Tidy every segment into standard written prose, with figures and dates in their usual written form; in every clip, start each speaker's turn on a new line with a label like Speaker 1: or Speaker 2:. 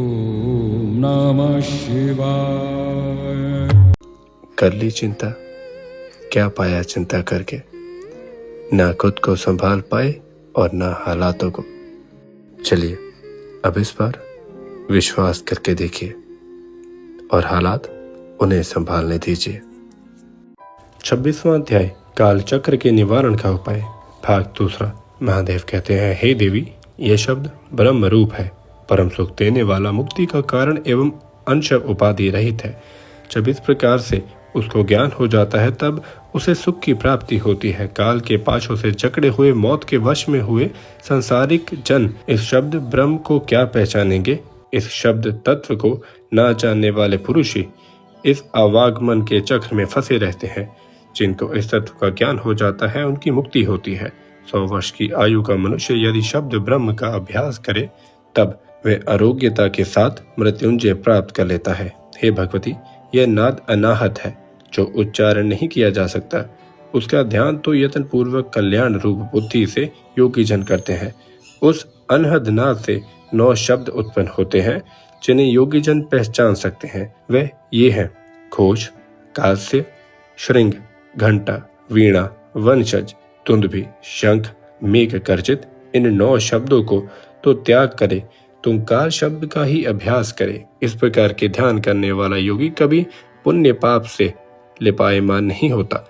Speaker 1: ओम नमः शिवाय।
Speaker 2: कर ली चिंता, क्या पाया चिंता करके। ना खुद को संभाल पाए और ना हालातों को। चलिए अब इस बार विश्वास करके देखिए और हालात उन्हें संभालने दीजिए। 26वां अध्याय काल चक्र के निवारण का उपाय, भाग दूसरा। महादेव कहते हैं, हे देवी, यह शब्द ब्रह्म रूप है, परम सुख देने वाला, मुक्ति का कारण एवं अंश उपाधि रहित है। जब इस प्रकार से उसको ज्ञान हो जाता है तब उसे सुख की प्राप्ति होती है। काल के पाशों से जकड़े हुए, मौत के वश में हुए संसारिक जन इस शब्द ब्रह्म को क्या पहचानेंगे। इस शब्द तत्व को न जानने वाले पुरुष ही इस आवागमन के चक्र में फंसे रहते हैं। जिनको इस तत्व का ज्ञान हो जाता है उनकी मुक्ति होती है। 100 वर्ष की आयु का मनुष्य यदि शब्द ब्रह्म का अभ्यास करे तब वह आरोग्यता के साथ मृत्युंजय प्राप्त कर लेता है। हे भगवती, यह नाद अनाहत है जो उच्चारण नहीं किया जा सकता। उसका ध्यान तो यत्न पूर्वक कल्याण रूप बुद्धि से योगी जन करते हैं। उस अनहद नाद से 9 शब्द उत्पन्न होते हैं जिन्हें योगी जन पहचान सकते हैं। वह ये हैं: घोष, कास्य, श्रृंग, घंटा, वीणा, वंशज, तुंदभी, शंख, मेघ गर्जित। इन 9 शब्दों को तो त्याग करे, तुंकार शब्द का ही अभ्यास करे। इस प्रकार के ध्यान करने वाला योगी कभी पुण्य पाप से लिपायमान नहीं होता।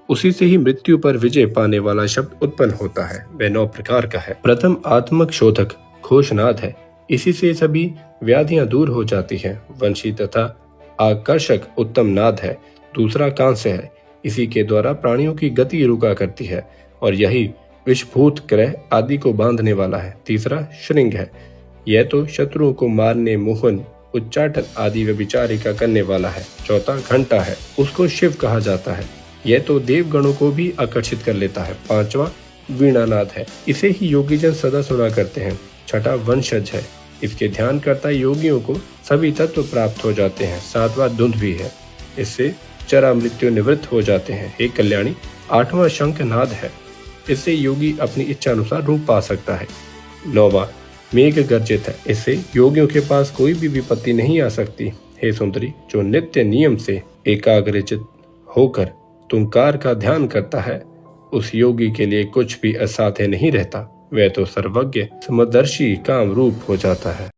Speaker 2: उसी से ही मृत्यु पर विजय पाने वाला शब्द उत्पन्न होता है। वह 9 प्रकार का है। प्रथम आत्मक शोधक घोषनाद है, इसी से सभी व्याधियां दूर हो जाती हैं। वंशी तथा आकर्षक उत्तम नाद है। दूसरा कांस्य है, इसी के द्वारा प्राणियों की गति रुका करती है और यही विषभूत ग्रह आदि को बांधने वाला है। तीसरा श्रृंग है, यह तो शत्रुओं को मारने, मोहन, उच्चाटन आदि व्यभिचारिका करने वाला है। चौथा घंटा है, उसको शिव कहा जाता है, यह तो देवगणों को भी आकर्षित कर लेता है। पांचवा वीणानाद है, इसे ही योगीजन सदा सुना करते हैं। छठा वंशज है, इसके ध्यान करता योगियों को सभी तत्व प्राप्त हो जाते हैं। सातवां धुंध भी है, इससे चरा मृत्यु निवृत्त हो जाते हैं। हे कल्याणी, 8वां शंखनाद है, इससे योगी अपनी इच्छा अनुसार रूप पा सकता है। 9वां मेघ गर्जित है, इससे योगियों के पास कोई भी विपत्ति नहीं आ सकती। हे सुंदरी, जो नित्य नियम से एकाग्रचित होकर तुंकार का ध्यान करता है उस योगी के लिए कुछ भी असाध्य नहीं रहता। वह तो सर्वज्ञ समदर्शी काम रूप हो जाता है।